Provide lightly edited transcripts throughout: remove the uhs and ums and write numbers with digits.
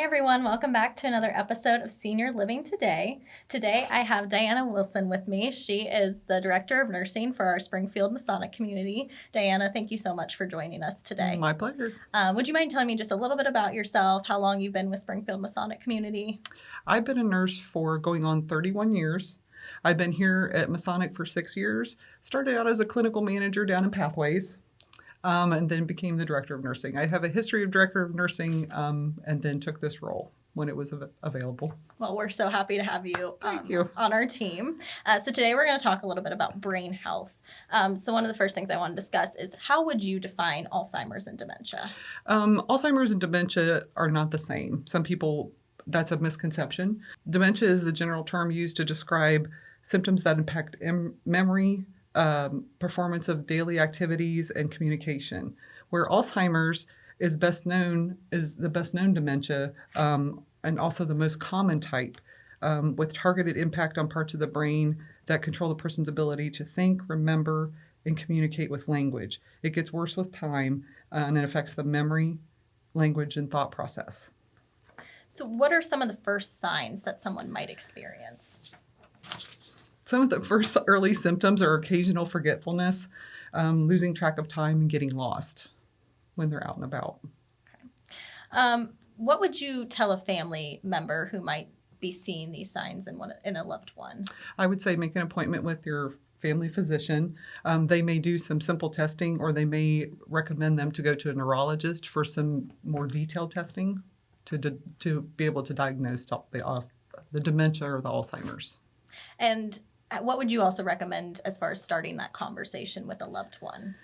everyone, welcome back to another episode of Senior Living Today. Today I have Diana Wilson with me. She is the Director of Nursing for our Springfield Masonic Community. Diana, thank you so much for joining us today. My pleasure. Would you mind telling me just a little bit about yourself, how long you've been with Springfield Masonic Community? I've been a nurse for going on 31 years. I've been here at Masonic for 6 years. Started out as a clinical manager down in Pathways. And then became the director of nursing. I have a history of director of nursing and then took this role when it was available. Well, we're so happy to have you, Thank you. on our team. So today we're going to talk a little bit about brain health. So one of the first things I want to discuss is how would you define Alzheimer's and dementia? Alzheimer's and dementia are not the same. Some people, that's a misconception. Dementia is the general term used to describe symptoms that impact memory, performance of daily activities, and communication. Where Alzheimer's is the best known dementia, and also the most common type, with targeted impact on parts of the brain that control the person's ability to think, remember, and communicate with language. It gets worse with time, and it affects the memory, language, and thought process. So what are some of the first signs that someone might experience? Some of the first early symptoms are occasional forgetfulness, losing track of time, and getting lost when they're out and about. Okay. What would you tell a family member who might be seeing these signs in a loved one? I would say make an appointment with your family physician. They may do some simple testing, or they may recommend them to go to a neurologist for some more detailed testing to be able to diagnose the dementia or the Alzheimer's. And what would you also recommend as far as starting that conversation with a loved one?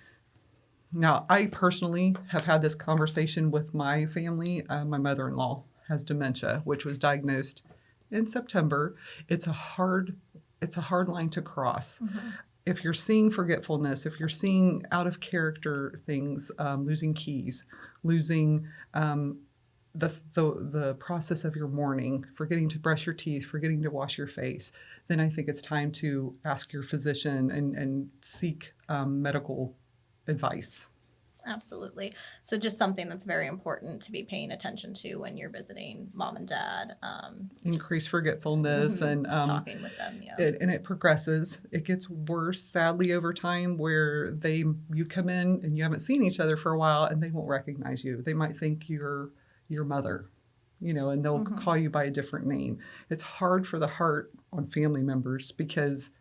Now, I personally have had this conversation with my family. My mother-in-law has dementia, which was diagnosed in September. It's a hard line to cross. Mm-hmm. If you're seeing forgetfulness, if you're seeing out of character things, losing keys, losing the process of your morning, forgetting to brush your teeth, forgetting to wash your face, then I think it's time to ask your physician and seek medical advice. Absolutely. So just something that's very important to be paying attention to when you're visiting mom and dad. Increased forgetfulness and talking with them. Yeah. It progresses. It gets worse, sadly, over time, where you come in and you haven't seen each other for a while and they won't recognize you. They might think you're your mother, and they'll call you by a different name. It's hard for the heart on family members because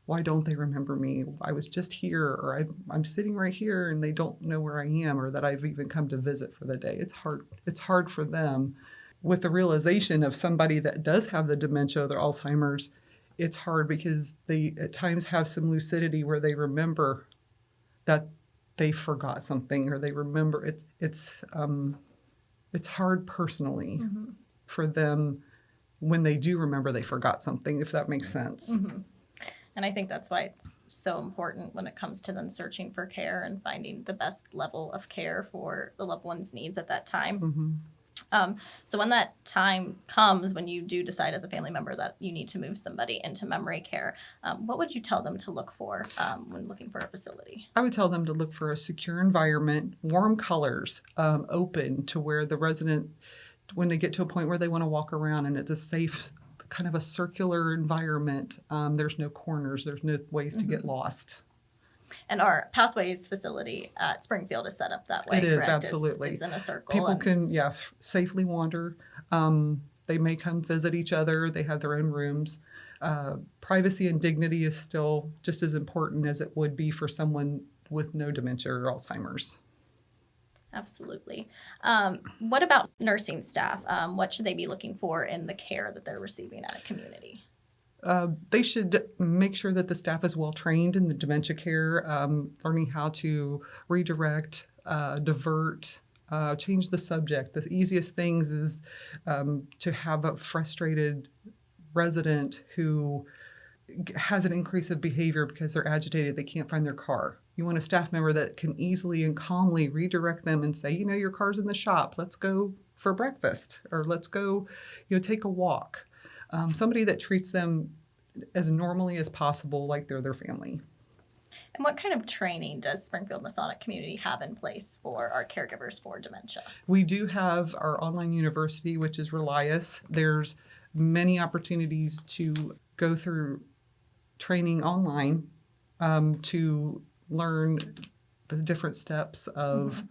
why don't they remember me? I was just here, or I'm sitting right here and they don't know where I am or that I've even come to visit for the day. It's hard. It's hard for them. With the realization of somebody that does have the dementia or the Alzheimer's, it's hard because they at times have some lucidity where they remember that they forgot something, or they remember it's hard personally for them when they do remember they forgot something, if that makes sense. Mm-hmm. And I think that's why it's so important when it comes to them searching for care and finding the best level of care for the loved one's needs at that time. Mm-hmm. So when that time comes, when you do decide as a family member that you need to move somebody into memory care, what would you tell them to look for when looking for a facility? I would tell them to look for a secure environment, warm colors, open to where the resident, when they get to a point where they want to walk around and it's a safe, kind of a circular environment, there's no corners, there's no ways to get lost. And our Pathways facility at Springfield is set up that way. It is, correct? absolutely. It's in a circle. People can, safely wander. They may come visit each other. They have their own rooms. Privacy and dignity is still just as important as it would be for someone with no dementia or Alzheimer's. Absolutely. What about nursing staff? What should they be looking for in the care that they're receiving at a community? They should make sure that the staff is well trained in the dementia care, learning how to redirect, divert, change the subject. The easiest things is to have a frustrated resident who has an increase of behavior because they're agitated, they can't find their car. You want a staff member that can easily and calmly redirect them and say, your car's in the shop, let's go for breakfast, or let's go, take a walk. Somebody that treats them as normally as possible, like they're their family. And what kind of training does Springfield Masonic Community have in place for our caregivers for dementia? We do have our online university, which is Relias. There's many opportunities to go through training online to learn the different steps of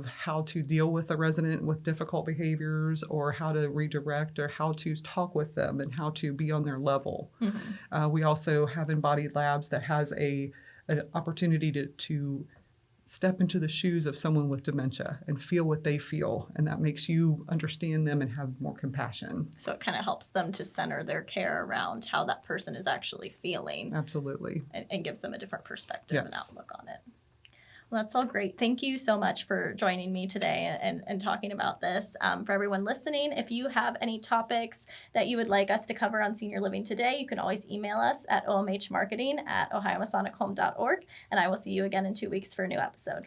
how to deal with a resident with difficult behaviors, or how to redirect, or how to talk with them and how to be on their level. We also have embodied labs that has an opportunity to step into the shoes of someone with dementia and feel what they feel, and that makes you understand them and have more compassion. So it kind of helps them to center their care around how that person is actually feeling. Absolutely. And gives them a different perspective and Yes. outlook on it. Well, that's all great. Thank you so much for joining me today and talking about this. For everyone listening, if you have any topics that you would like us to cover on Senior Living Today, you can always email us at omhmarketing@ohiomasonichome.org, and I will see you again in 2 weeks for a new episode.